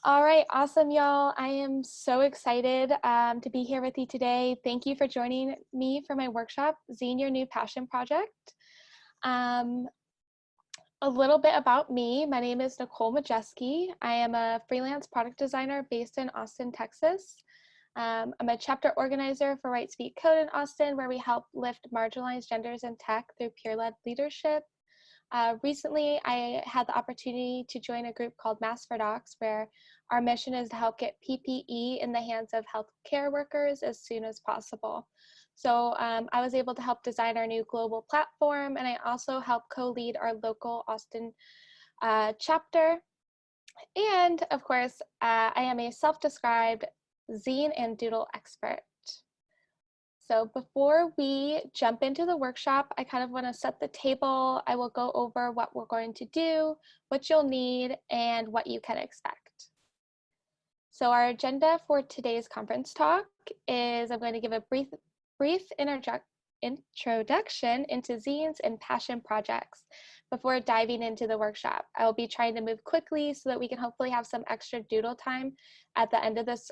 All right, awesome, y'all. I am so excited to be here with you today. Thank you for joining me for my workshop, Zine, Your New Passion Project. A little bit about me. My name is Nicole Majeske. I am a freelance product designer based in Austin, Texas. I'm a chapter organizer for Right Speak Code in Austin, where we help lift marginalized genders in tech through peer-led leadership. Recently, I had the opportunity to join a group called Mask for Docs, where our mission is to help get PPE in the hands of healthcare workers as soon as possible. So I was able to help design our new global platform, and I also helped co-lead our local Austin chapter. And of course, I am a self-described zine and doodle expert. So before we jump into the workshop, I kind of want to set the table. I will go over what we're going to do, what you'll need, and what you can expect. So our agenda for today's conference talk is I'm going to give a brief introduction into zines and passion projects before diving into the workshop. I will be trying to move quickly so that we can hopefully have some extra doodle time at the end of this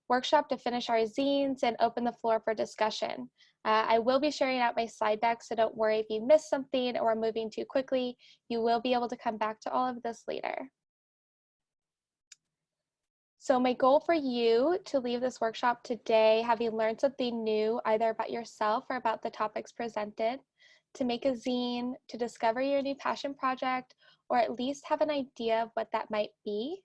workshop to finish our zines and open the floor for discussion. I will be sharing out my slide deck, so don't worry if you missed something or are moving too quickly. You will be able to come back to all of this later. So my goal for you to leave this workshop today, having learned something new, either about yourself or about the topics presented, to make a zine, to discover your new passion project, or at least have an idea of what that might be,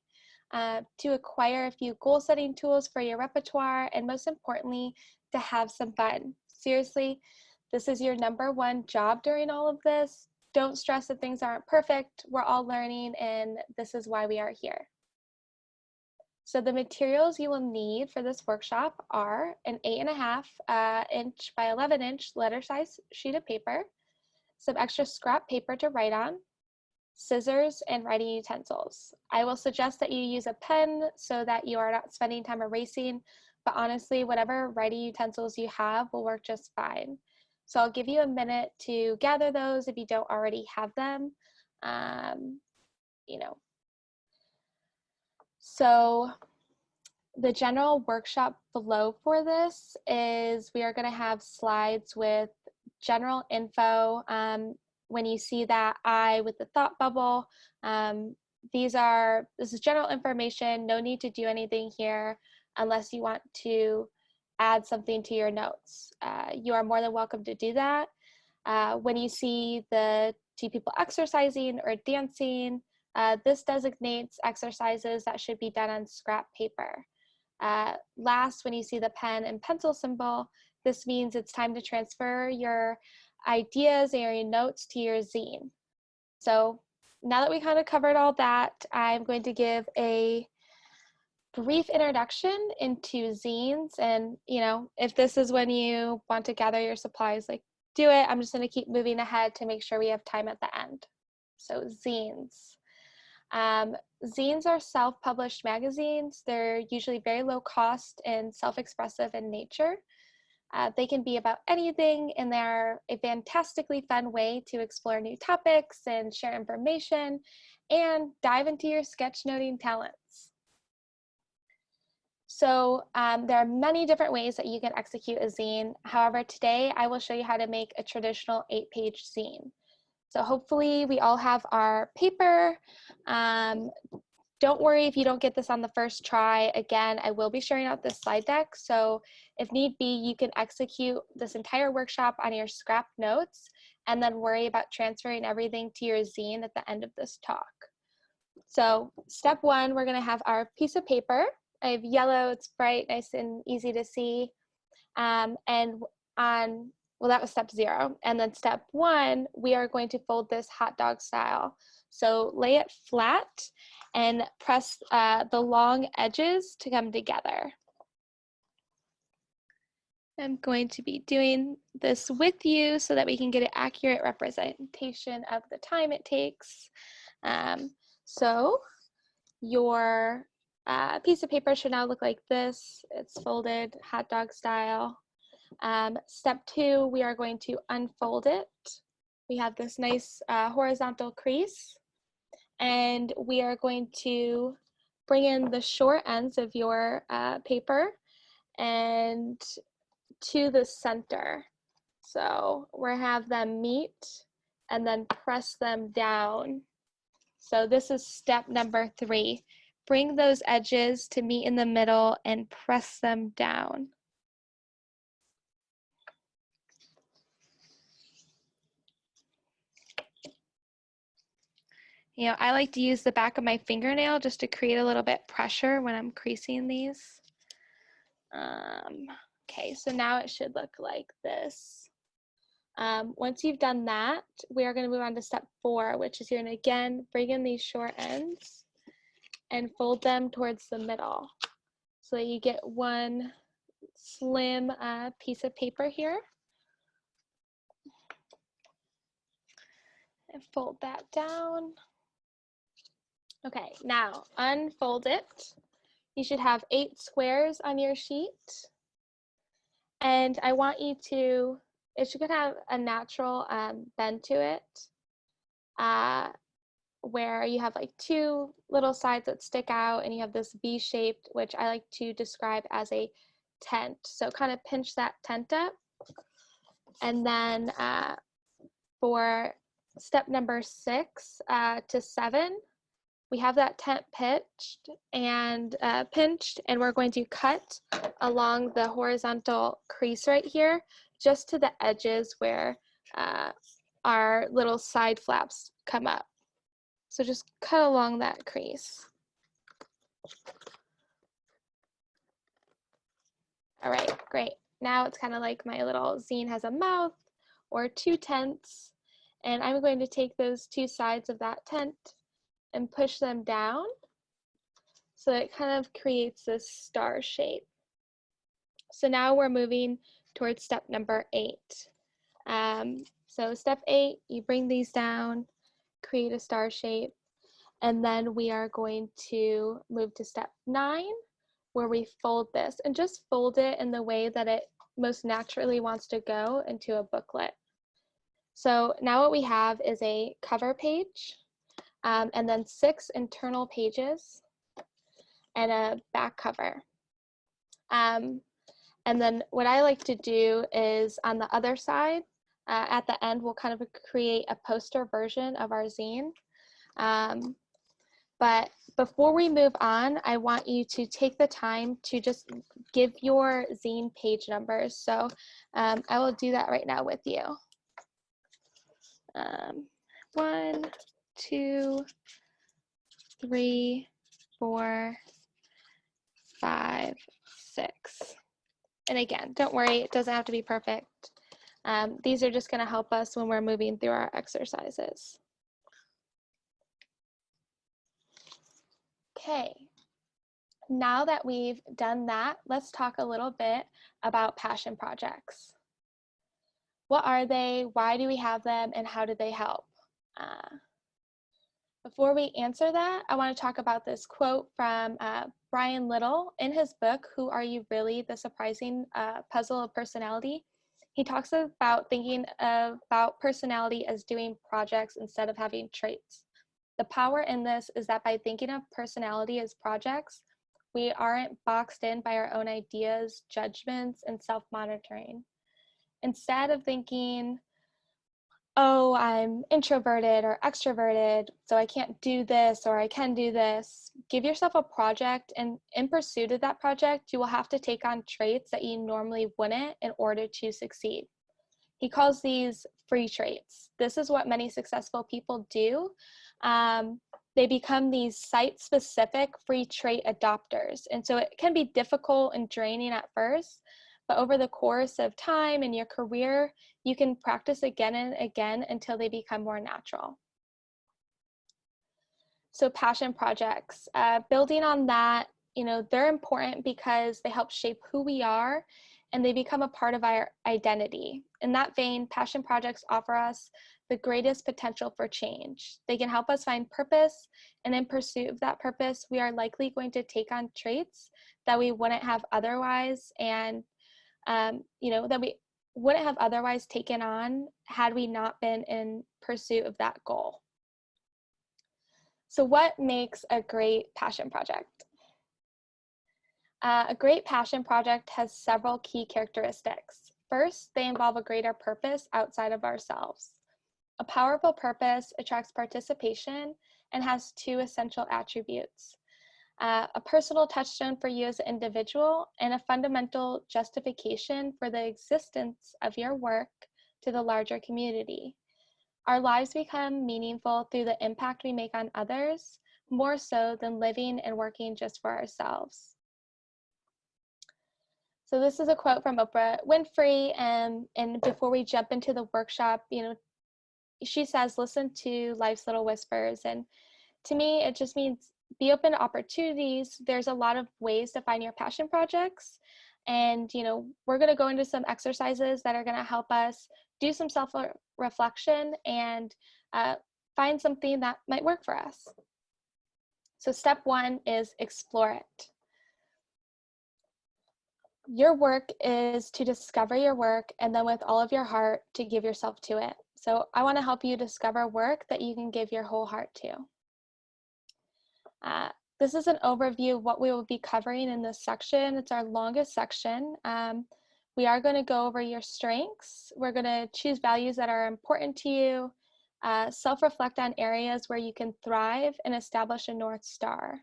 to acquire a few goal setting tools for your repertoire, and most importantly, to have some fun. Seriously, this is your #1 job during all of this. Don't stress that things aren't perfect. We're all learning, and this is why we are here. So the materials you will need for this workshop are an 8.5 inch by 11 inch letter size sheet of paper, some extra scrap paper to write on, scissors, and writing utensils. I will suggest that you use a pen so that you are not spending time erasing, but honestly, whatever writing utensils you have will work just fine. So I'll give you a minute to gather those if you don't already have them. So the general workshop flow for this is we are going to have slides with general info. When you see that eye with the thought bubble, this is general information. No need to do anything here unless you want to add something to your notes. You are more than welcome to do that. When you see the 2 people exercising or dancing, this designates exercises that should be done on scrap paper. Last, when you see the pen and pencil symbol, this means it's time to transfer your ideas and your notes to your zine. So now that we kind of covered all that, I'm going to give a brief introduction into zines. And, if this is when you want to gather your supplies, do it. I'm just going to keep moving ahead to make sure we have time at the end. So zines. Zines are self-published magazines. They're usually very low cost and self-expressive in nature. They can be about anything, and they're a fantastically fun way to explore new topics and share information and dive into your sketchnoting talents. So there are many different ways that you can execute a zine. However, today I will show you how to make a traditional 8-page zine. So hopefully we all have our paper. Don't worry if you don't get this on the first try. Again, I will be sharing out this slide deck. So if need be, you can execute this entire workshop on your scrap notes and then worry about transferring everything to your zine at the end of this talk. So step 1, we're gonna have our piece of paper. I have yellow, it's bright, nice and easy to see. Well, that was step 0. And then step 1, we are going to fold this hot dog style. So lay it flat and press the long edges to come together. I'm going to be doing this with you so that we can get an accurate representation of the time it takes. So your piece of paper should now look like this. It's folded hot dog style. Step 2, we are going to unfold it. We have this nice horizontal crease, and we are going to bring in the short ends of your paper and to the center. So we're have them meet and then press them down. So this is step number 3. Bring those edges to meet in the middle and press them down. You know, I like to use the back of my fingernail just to create a little bit pressure when I'm creasing these. Okay, so now it should look like this. Once you've done that, we are going to move on to step 4, which is you're going to again bring in these short ends and fold them towards the middle so that you get one slim piece of paper here. And fold that down. Okay, now unfold it. You should have 8 squares on your sheet. And I want you to, it should have a natural bend to it, where you have like 2 little sides that stick out and you have this V-shaped, which I like to describe as a tent. So kind of pinch that tent up. And then for step number 6 to 7, we have that tent pitched and pinched, and we're going to cut along the horizontal crease right here, just to the edges where our little side flaps come up. So just cut along that crease. All right, great. Now it's kind of like my little zine has a mouth or 2 tents, and I'm going to take those 2 sides of that tent and push them down so it kind of creates this star shape. So now we're moving towards step number 8. So step 8, you bring these down, create a star shape, and then we are going to move to step 9, where we fold this, and just fold it in the way that it most naturally wants to go into a booklet. So now what we have is a cover page, and then 6 internal pages and a back cover. And then what I like to do is on the other side, at the end, we'll kind of create a poster version of our zine. But before we move on, I want you to take the time to just give your zine page numbers. So I will do that right now with you. 1, 2, 3, 4, 5, 6. And again, don't worry, it doesn't have to be perfect. These are just going to help us when we're moving through our exercises. Okay, now that we've done that, let's talk a little bit about passion projects. What are they? Why do we have them? And how do they help? Before we answer that, I want to talk about this quote from Brian Little in his book, Who Are You Really? The Surprising Puzzle of Personality. He talks about thinking about personality as doing projects instead of having traits. The power in this is that by thinking of personality as projects, we aren't boxed in by our own ideas, judgments, and self-monitoring. Instead of thinking, oh, I'm introverted or extroverted, so I can't do this or I can do this. Give yourself a project, and in pursuit of that project, you will have to take on traits that you normally wouldn't in order to succeed. He calls these free traits. This is what many successful people do. They become these site-specific free trait adopters. And so it can be difficult and draining at first, but over the course of time in your career, you can practice again and again until they become more natural. So passion projects, building on that, you know, they're important because they help shape who we are and they become a part of our identity. In that vein, passion projects offer us the greatest potential for change. They can help us find purpose, and in pursuit of that purpose, we are likely going to take on traits that we wouldn't have otherwise, and you know, that we wouldn't have otherwise taken on had we not been in pursuit of that goal. So what makes a great passion project? A great passion project has several key characteristics. First, they involve a greater purpose outside of ourselves. A powerful purpose attracts participation and has two essential attributes. A personal touchstone for you as an individual, and a fundamental justification for the existence of your work to the larger community. Our lives become meaningful through the impact we make on others, more so than living and working just for ourselves. So this is a quote from Oprah Winfrey, and before we jump into the workshop, she says, listen to life's little whispers. And to me, it just means be open to opportunities. There's a lot of ways to find your passion projects. And, we're going to go into some exercises that are going to help us do some self-reflection and find something that might work for us. So step one is explore it. Your work is to discover your work, and then with all of your heart to give yourself to it. So I want to help you discover work that you can give your whole heart to. This is an overview of what we will be covering in this section. It's our longest section. We are going to go over your strengths. We're going to choose values that are important to you, self-reflect on areas where you can thrive, and establish a North Star.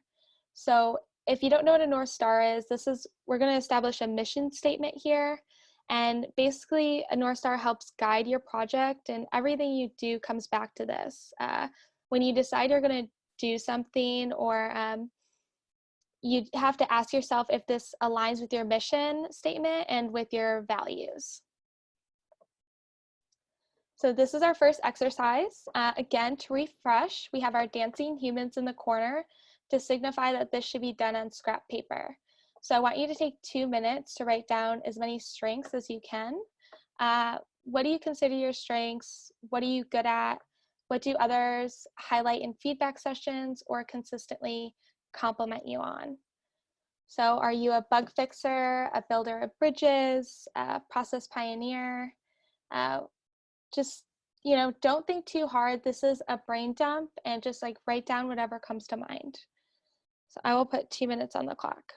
So if you don't know what a North Star is, we're going to establish a mission statement here. And basically, a North Star helps guide your project, and everything you do comes back to this. When you decide you're going to do something, or you have to ask yourself if this aligns with your mission statement and with your values. So this is our first exercise. Again, to refresh, we have our dancing humans in the corner to signify that this should be done on scrap paper. So I want you to take 2 minutes to write down as many strengths as you can. What do you consider your strengths? What are you good at? What do others highlight in feedback sessions or consistently compliment you on? So are you a bug fixer, a builder of bridges, a process pioneer? Just, don't think too hard. This is a brain dump, and just write down whatever comes to mind. So I will put 2 minutes on the clock.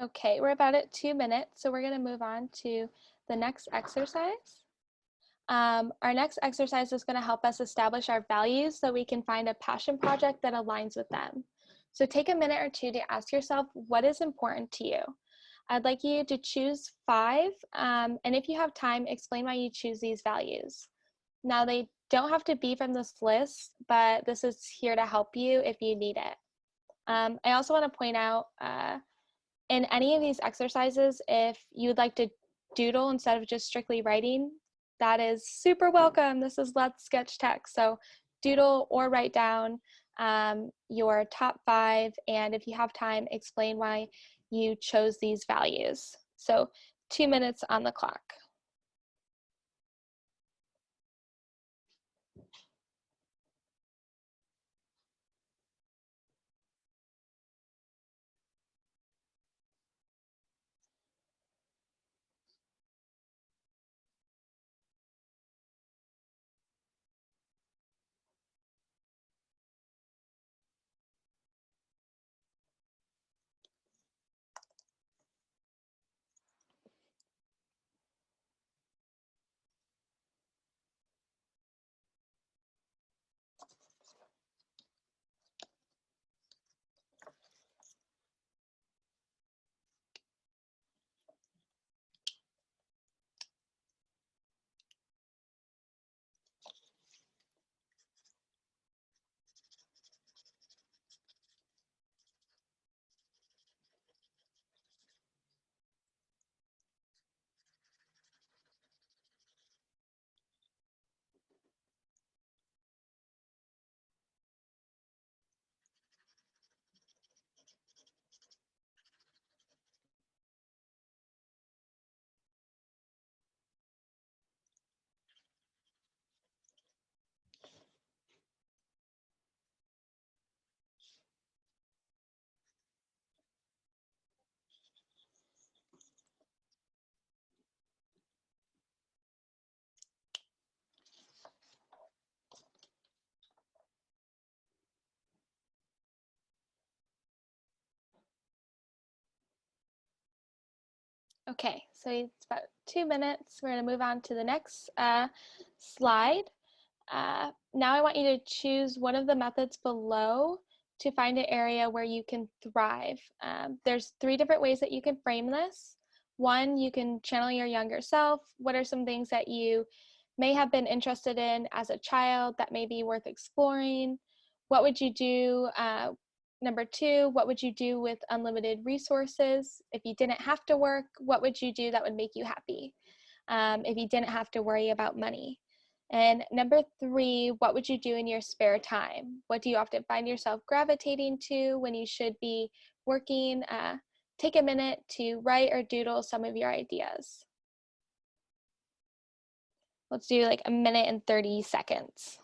Okay, we're about at 2 minutes, so we're going to move on to the next exercise. Our next exercise is going to help us establish our values so we can find a passion project that aligns with them. So take a minute or two to ask yourself, what is important to you? I'd like you to choose 5, and if you have time, explain why you choose these values. Now, they don't have to be from this list, but this is here to help you if you need it. I also want to point out, in any of these exercises, if you would like to doodle instead of just strictly writing, that is super welcome. This is Let's Sketch Text. So doodle or write down your top 5, and if you have time, explain why you chose these values. So 2 minutes on the clock. Okay, so it's about 2 minutes. We're going to move on to the next slide. Now I want you to choose one of the methods below to find an area where you can thrive. There's 3 different ways that you can frame this. One, you can channel your younger self. What are some things that you may have been interested in as a child that may be worth exploring? What would you do? Number 2, what would you do with unlimited resources? If you didn't have to work, what would you do that would make you happy? If you didn't have to worry about money? And number 3, what would you do in your spare time? What do you often find yourself gravitating to when you should be working? Take a minute to write or doodle some of your ideas. Let's do like a minute and 30 seconds.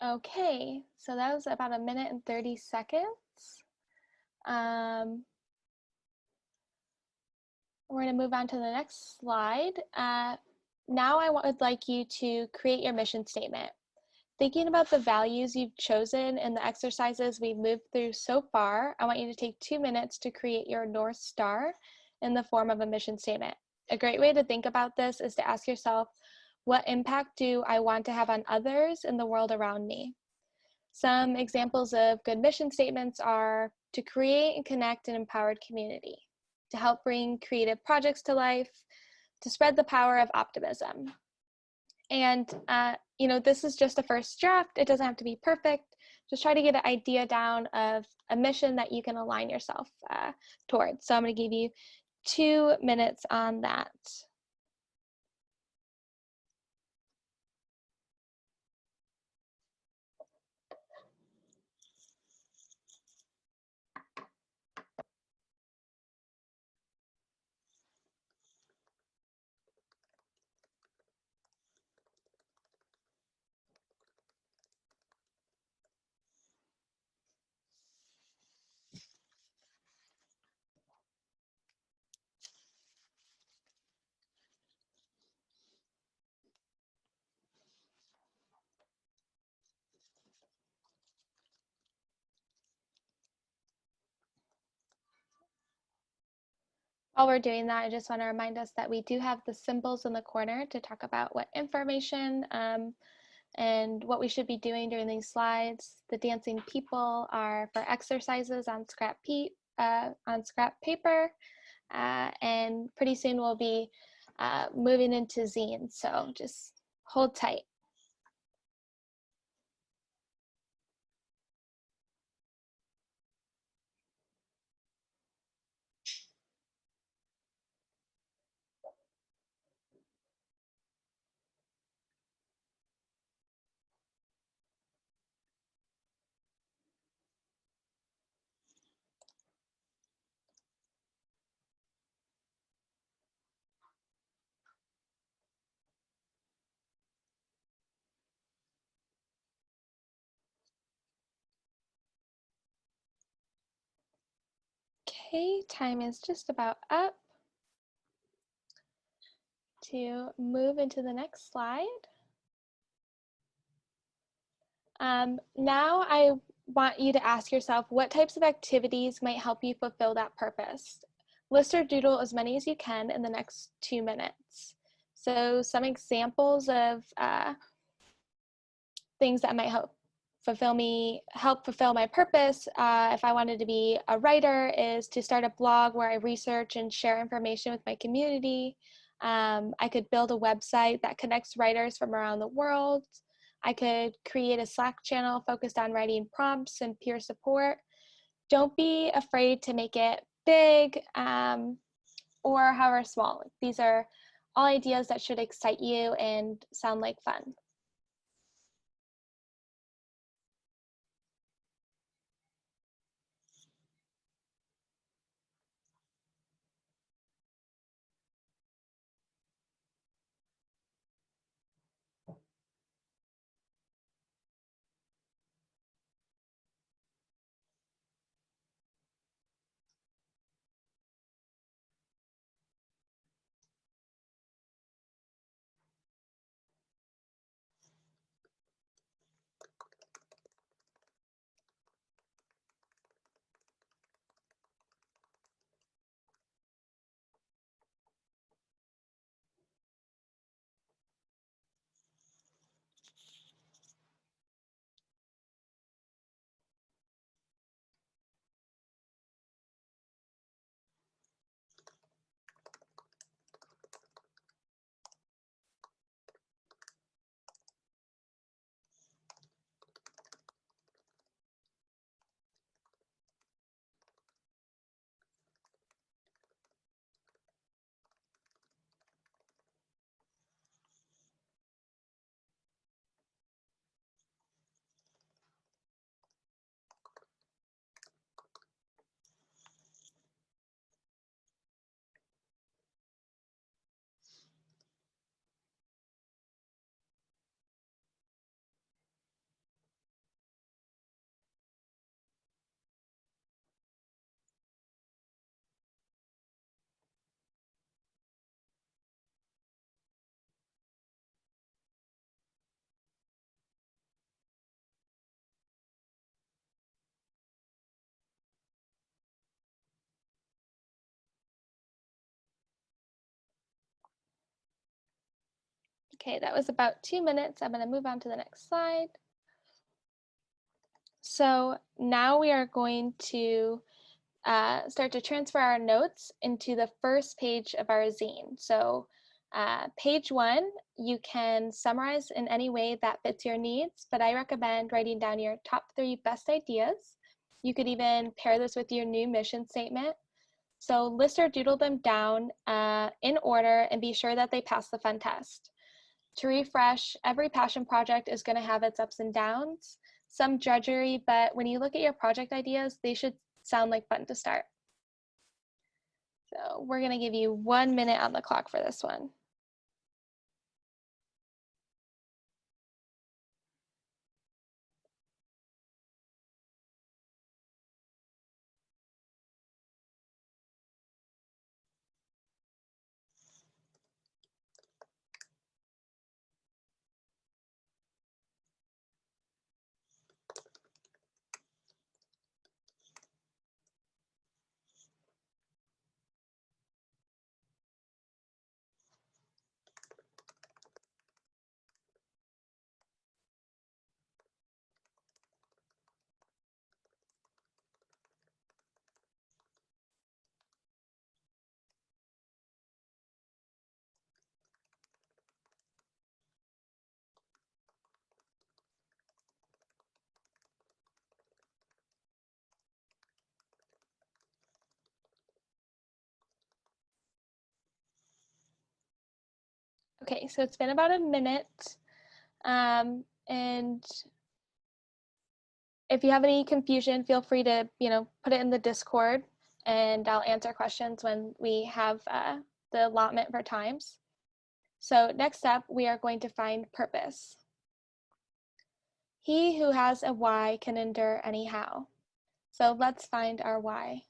Okay, so that was about a minute and 30 seconds. We're going to move on to the next slide. Now I would like you to create your mission statement. Thinking about the values you've chosen and the exercises we've moved through so far, I want you to take 2 minutes to create your North Star in the form of a mission statement. A great way to think about this is to ask yourself, what impact do I want to have on others in the world around me? Some examples of good mission statements are to create and connect an empowered community, to help bring creative projects to life, to spread the power of optimism. And, this is just a first draft. It doesn't have to be perfect. Just try to get an idea down of a mission that you can align yourself towards. So I'm going to give you 2 minutes on that. While we're doing that, I just want to remind us that we do have the symbols in the corner to talk about what information and what we should be doing during these slides. The dancing people are for exercises on scrap paper, and pretty soon we'll be moving into Zine, so just hold tight. Okay, time is just about up. to move into the next slide. Now I want you to ask yourself what types of activities might help you fulfill that purpose. List or doodle as many as you can in the next 2 minutes. So some examples of things that might help fulfill my purpose, if I wanted to be a writer, is to start a blog where I research and share information with my community. I could build a website that connects writers from around the world. I could create a Slack channel focused on writing prompts and peer support. Don't be afraid to make it big or however small. These are all ideas that should excite you and sound like fun. Okay, that was about 2 minutes. I'm going to move on to the next slide. So now we are going to start to transfer our notes into the first page of our zine. So page 1, you can summarize in any way that fits your needs, but I recommend writing down your top 3 best ideas. You could even pair this with your new mission statement. So list or doodle them down in order and be sure that they pass the fun test. To refresh, every passion project is going to have its ups and downs, some drudgery, but when you look at your project ideas, they should sound like fun to start. So we're going to give you 1 minute on the clock for this one. Okay, so it's been about a minute. And if you have any confusion, feel free to, put it in the Discord and I'll answer questions when we have the allotment for times. So next up, we are going to find purpose. He who has a why can endure anyhow. So let's find our why.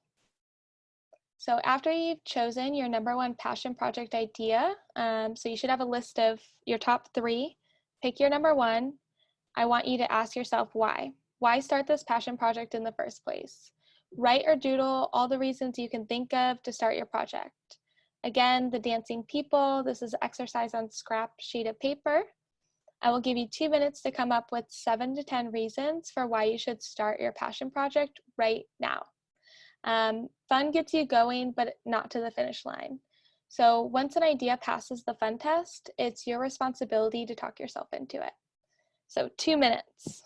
So after you've chosen your #1 passion project idea, so you should have a list of your top 3, pick your #1. I want you to ask yourself why. Why start this passion project in the first place? Write or doodle all the reasons you can think of to start your project. Again, the dancing people, this is an exercise on scrap sheet of paper. I will give you 2 minutes to come up with 7 to 10 reasons for why you should start your passion project right now. Fun gets you going, but not to the finish line. So once an idea passes the fun test, it's your responsibility to talk yourself into it. So 2 minutes.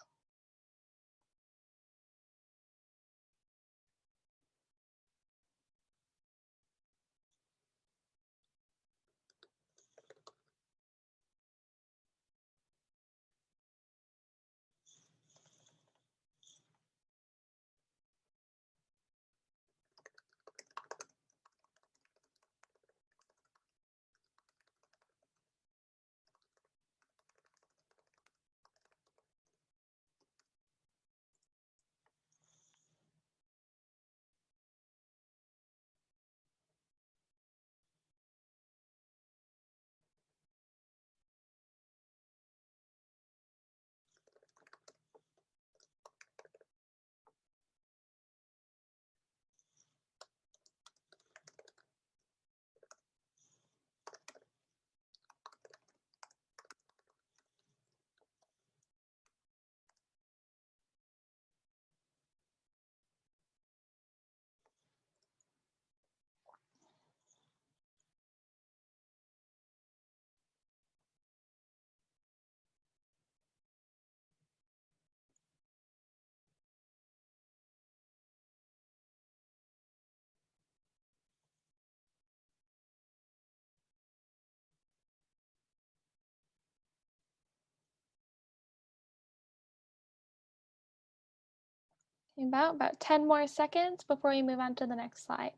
About 10 more seconds before we move on to the next slide.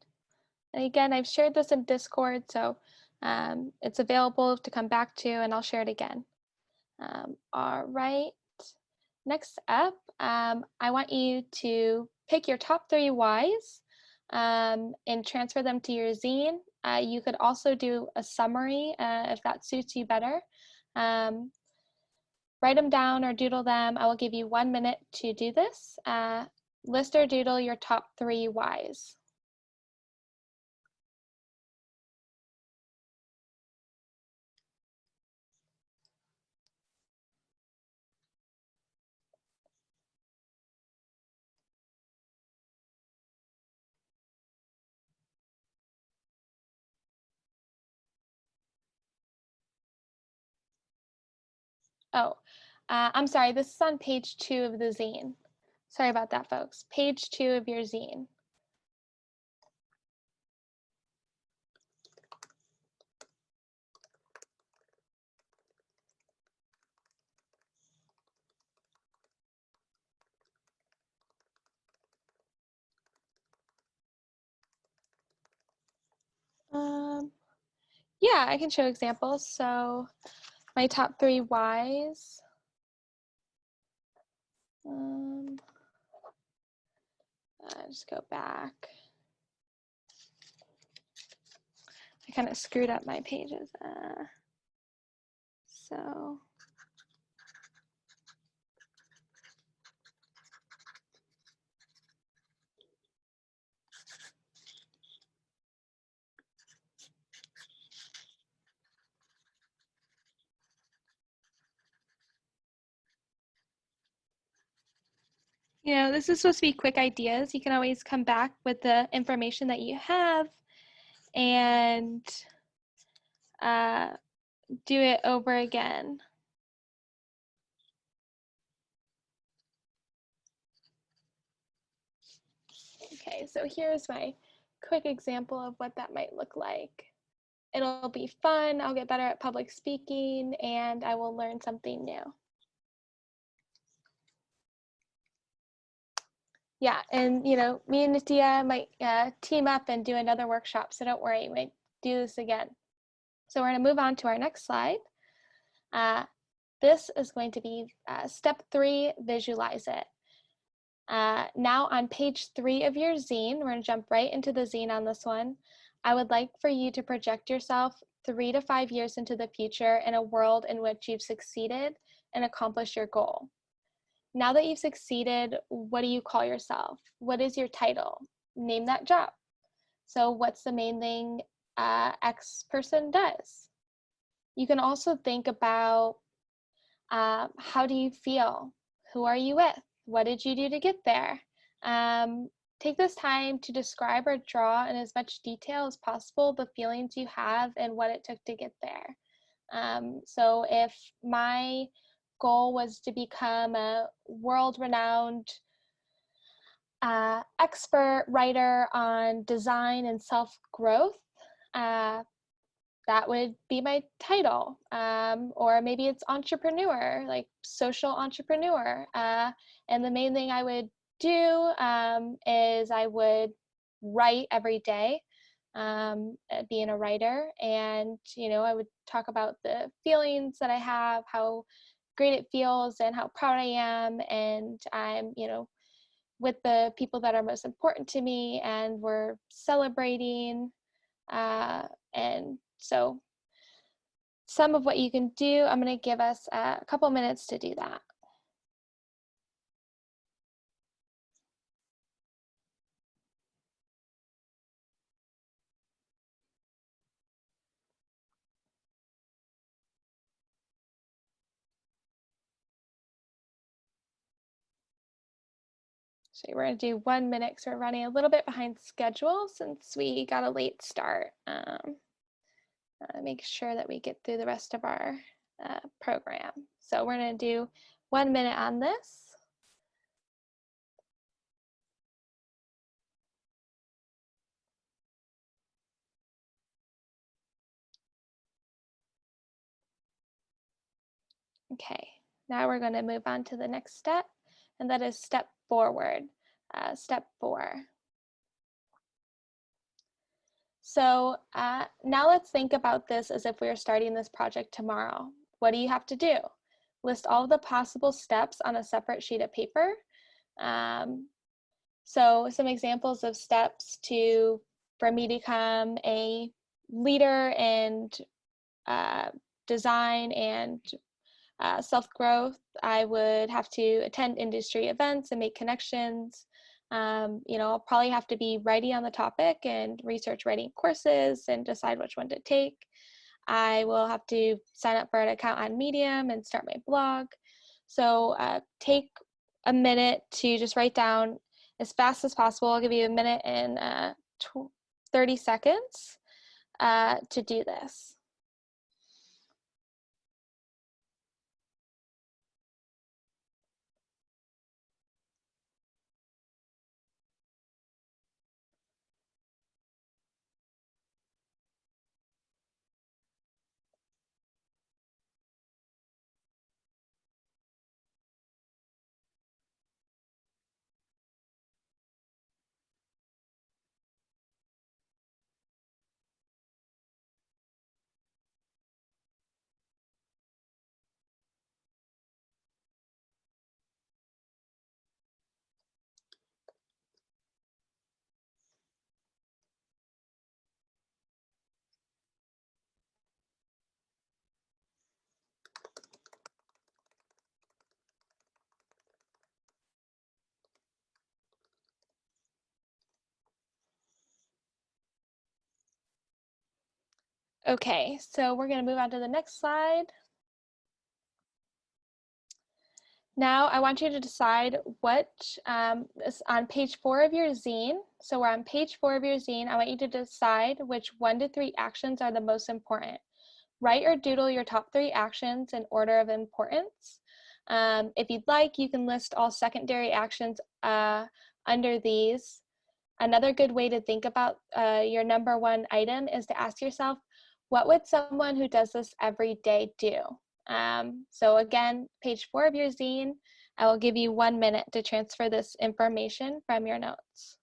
And again, I've shared this in Discord, so it's available to come back to, and I'll share it again. All right, next up, I want you to pick your top 3 whys and transfer them to your zine. You could also do a summary if that suits you better. Write them down or doodle them. I will give you 1 minute to do this. List or doodle your top 3 whys. Oh, I'm sorry, this is on page 2 of the zine. Sorry about that, folks. Page 2 of your zine. Yeah, I can show examples. So my top 3 whys. Just go back. I kind of screwed up my pages. So this is supposed to be quick ideas. You can always come back with the information that you have and do it over again. Okay, so here's my quick example of what that might look like. It'll be fun, I'll get better at public speaking, and I will learn something new. Yeah, and me and Natia might team up and do another workshop, so don't worry, we might do this again. So we're gonna move on to our next slide. This is going to be step 3, visualize it. Now on page 3 of your zine, we're going to jump right into the zine on this one. I would like for you to project yourself 3 to 5 years into the future in a world in which you've succeeded and accomplished your goal. Now that you've succeeded, what do you call yourself? What is your title? Name that job. So what's the main thing X person does? You can also think about how do you feel? Who are you with? What did you do to get there? Take this time to describe or draw in as much detail as possible the feelings you have and what it took to get there. So if my goal was to become a world-renowned expert writer on design and self-growth, that would be my title. Or maybe it's entrepreneur, like social entrepreneur. And the main thing I would do is I would write every day, being a writer. And, I would talk about the feelings that I have, how great it feels and how proud I am. And I'm, with the people that are most important to me, and we're celebrating. And so some of what you can do, I'm going to give us a couple minutes to do that. So we're going to do 1 minute because we're running a little bit behind schedule since we got a late start. Make sure that we get through the rest of our program. So we're going to do 1 minute on this. Okay, now we're going to move on to the next step, and that is step forward, step 4. So now let's think about this as if we were starting this project tomorrow. What do you have to do? List all of the possible steps on a separate sheet of paper. So some examples of steps for me to become a leader in design and self-growth. I would have to attend industry events and make connections. I'll probably have to be writing on the topic and research writing courses and decide which one to take. I will have to sign up for an account on Medium and start my blog. So take a minute to just write down as fast as possible. I'll give you a minute and 30 seconds to do this. Okay, so we're going to move on to the next slide. Now I want you to decide what is on page 4 of your zine. So we're on page 4 of your zine. I want you to decide which 1 to 3 actions are the most important. Write or doodle your top 3 actions in order of importance. If you'd like, you can list all secondary actions under these. Another good way to think about your number 1 item is to ask yourself, what would someone who does this every day do? So again, page 4 of your zine, I will give you 1 minute to transfer this information from your notes.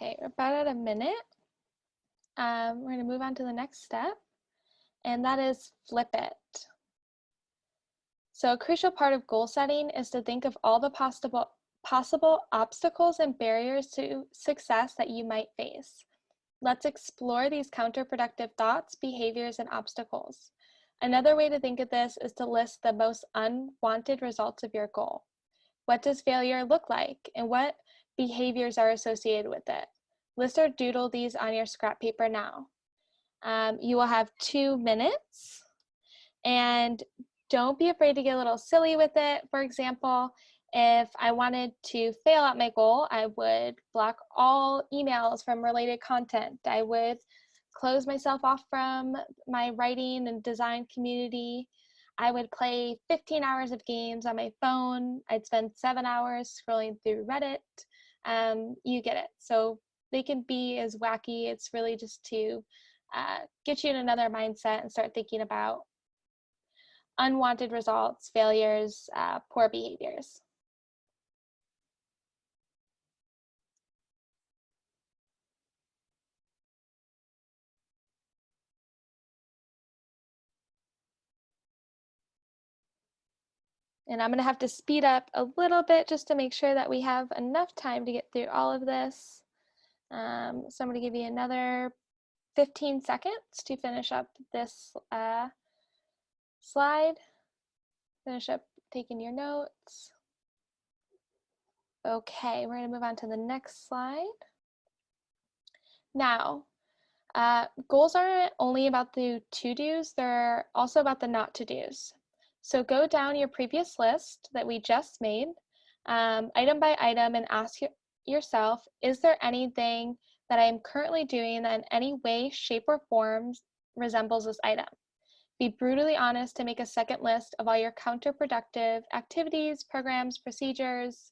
Okay, we're about at a minute. We're going to move on to the next step, and that is flip it. So a crucial part of goal setting is to think of all the possible obstacles and barriers to success that you might face. Let's explore these counterproductive thoughts, behaviors, and obstacles. Another way to think of this is to list the most unwanted results of your goal. What does failure look like, and what behaviors are associated with it? List or doodle these on your scrap paper now. You will have 2 minutes, and don't be afraid to get a little silly with it. For example, if I wanted to fail at my goal, I would block all emails from related content. I would close myself off from my writing and design community. I would play 15 hours of games on my phone. I'd spend 7 hours scrolling through Reddit. You get it. So they can be as wacky. It's really just to get you in another mindset and start thinking about unwanted results, failures, poor behaviors. And I'm going to have to speed up a little bit just to make sure that we have enough time to get through all of this. So I'm going to give you another 15 seconds to finish up this slide. Finish up taking your notes. Okay, we're going to move on to the next slide. Now, goals aren't only about the to-dos, they're also about the not-to-dos. So go down your previous list that we just made, item by item, and ask yourself, is there anything that I am currently doing that in any way, shape, or form resembles this item? Be brutally honest to make a second list of all your counterproductive activities, programs, procedures.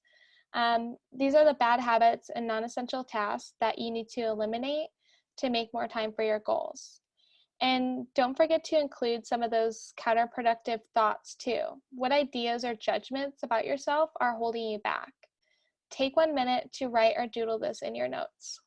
These are the bad habits and non-essential tasks that you need to eliminate to make more time for your goals. And don't forget to include some of those counterproductive thoughts too. What ideas or judgments about yourself are holding you back? Take 1 minute to write or doodle this in your notes.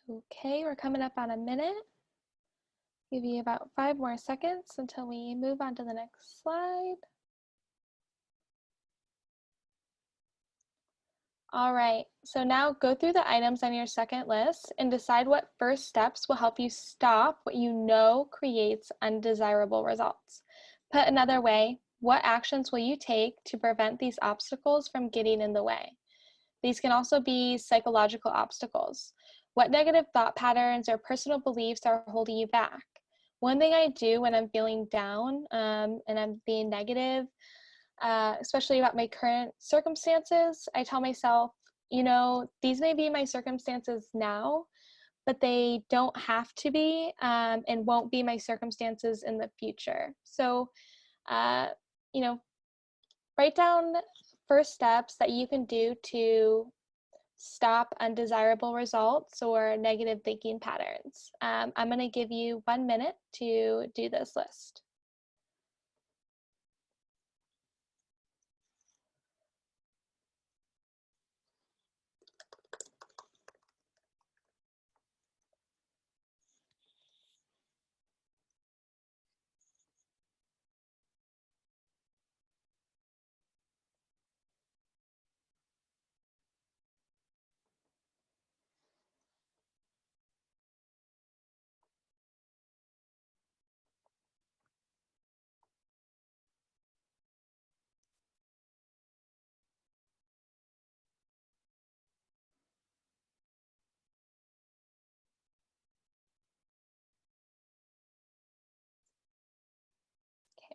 Okay, we're coming up on a minute. Give you about 5 more seconds until we move on to the next slide. All right, so now go through the items on your second list and decide what first steps will help you stop what you know creates undesirable results. Put another way, what actions will you take to prevent these obstacles from getting in the way? These can also be psychological obstacles. What negative thought patterns or personal beliefs are holding you back? One thing I do when I'm feeling down and I'm being negative, especially about my current circumstances, I tell myself, you know, these may be my circumstances now, but they don't have to be and won't be my circumstances in the future. So, you know, write down first steps that you can do to stop undesirable results or negative thinking patterns. I'm going to give you 1 minute to do this list.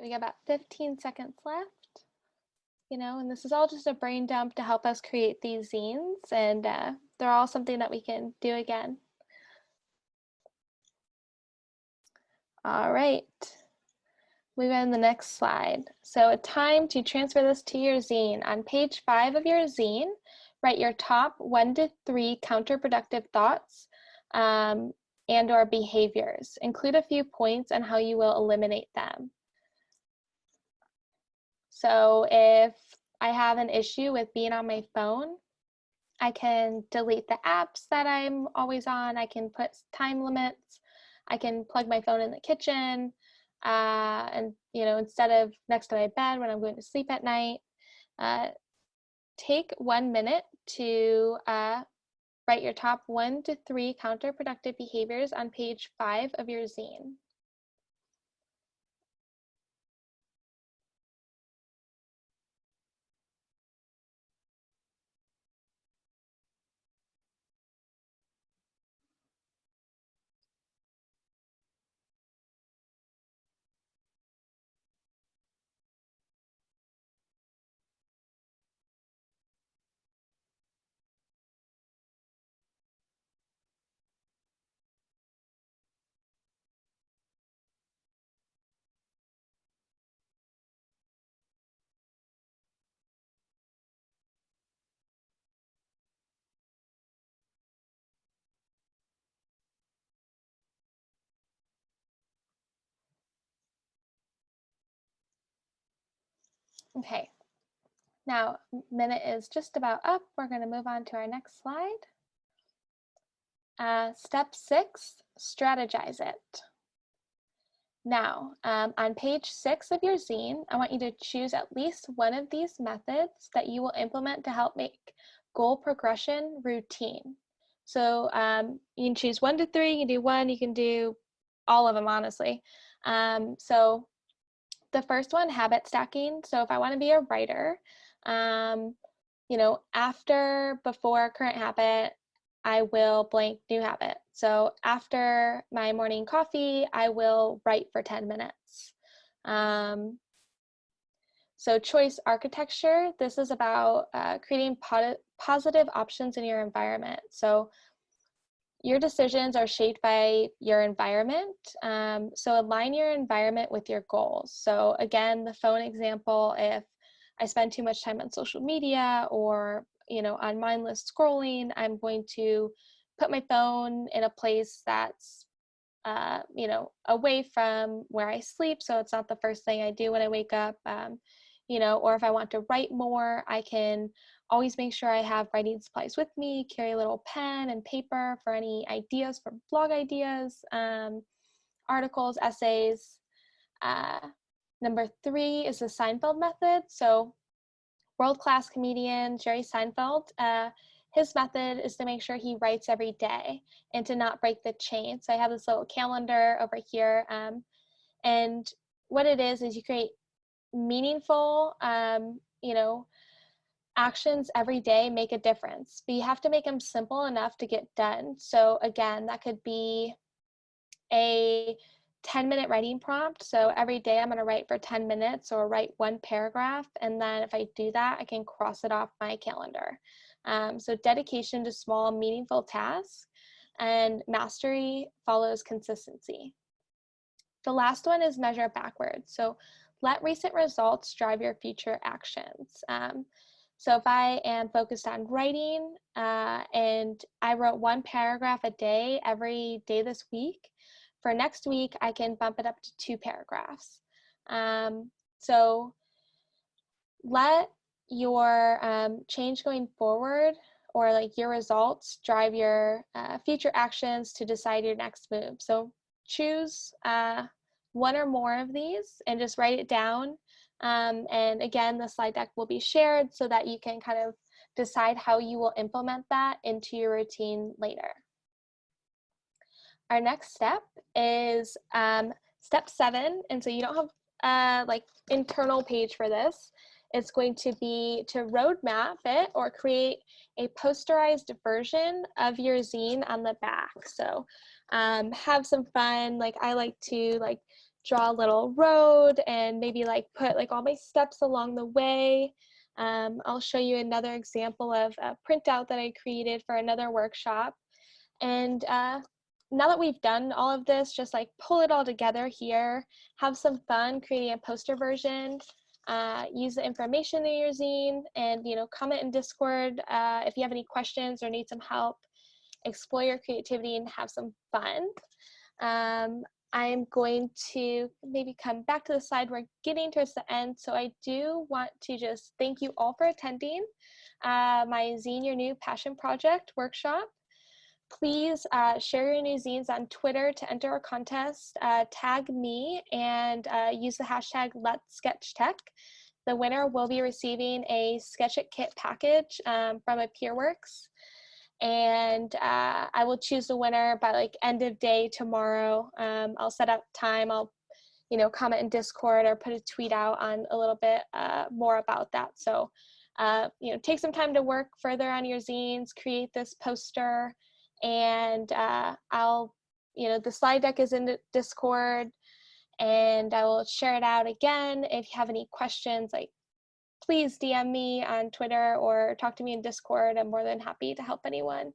We got about 15 seconds left. You know, and this is all just a brain dump to help us create these zines, and they're all something that we can do again. All right, move on to the next slide. So a time to transfer this to your zine. On page 5 of your zine, write your top 1 to 3 counterproductive thoughts and or behaviors. Include a few points on how you will eliminate them. So if I have an issue with being on my phone, I can delete the apps that I'm always on. I can put time limits. I can plug my phone in the kitchen. And, you know, instead of next to my bed when I'm going to sleep at night, take 1 minute to write your top 1 to 3 counterproductive behaviors on page 5 of your zine. Okay, now minute is just about up. We're going to move on to our next slide. Step 6, strategize it. Now, on page 6 of your zine, I want you to choose at least one of these methods that you will implement to help make goal progression routine. So you can choose 1 to 3, you can do 1, you can do all of them, honestly. So the first one, habit stacking. So if I want to be a writer, you know, before current habit, I will blank new habit. So after my morning coffee, I will write for 10 minutes. So choice architecture, this is about creating positive options in your environment. So your decisions are shaped by your environment. So align your environment with your goals. So again, the phone example, if I spend too much time on social media or, you know, on mindless scrolling, I'm going to put my phone in a place that's, you know, away from where I sleep. So it's not the first thing I do when I wake up, you know, or if I want to write more, I can always make sure I have writing supplies with me, carry a little pen and paper for any ideas, for blog ideas, articles, essays. Number 3 is the Seinfeld method. So world-class comedian Jerry Seinfeld, his method is to make sure he writes every day and to not break the chain. So I have this little calendar over here. And what it is you create meaningful, you know, actions every day make a difference, but you have to make them simple enough to get done. So again, that could be a 10-minute writing prompt. So every day I'm going to write for 10 minutes or write 1 paragraph. And then if I do that, I can cross it off my calendar. So dedication to small, meaningful tasks, and mastery follows consistency. The last one is measure backwards. So let recent results drive your future actions. So if I am focused on writing and I wrote 1 paragraph a day every day this week, for next week, I can bump it up to 2 paragraphs. So let your change going forward, or like your results, drive your future actions to decide your next move. So choose 1 or more of these and just write it down. And again, the slide deck will be shared so that you can kind of decide how you will implement that into your routine later. Our next step is step 7, and so you don't have like internal page for this. It's going to be to roadmap it or create a posterized version of your zine on the back. So have some fun. Like I like to like draw a little road and maybe like put like all my steps along the way. I'll show you another example of a printout that I created for another workshop. And now that we've done all of this, just like pull it all together here, have some fun creating a poster version, use the information in your zine, and comment in Discord if you have any questions or need some help. Explore your creativity and have some fun. I'm going to maybe come back to the slide. We're getting towards the end, so I do want to just thank you all for attending my Zine Your New Passion Project workshop. Please share your new zines on Twitter to enter our contest. Tag me and use the hashtag #LetSketchTech. The winner will be receiving a Sketch It Kit package from a PeerWorks. And I will choose the winner by like end of day tomorrow. I'll set up time. I'll comment in Discord or put a tweet out on a little bit more about that. So take some time to work further on your zines, create this poster, and I'll the slide deck is in the Discord, and I will share it out again. If you have any questions, like please DM me on Twitter or talk to me in Discord. I'm more than happy to help anyone.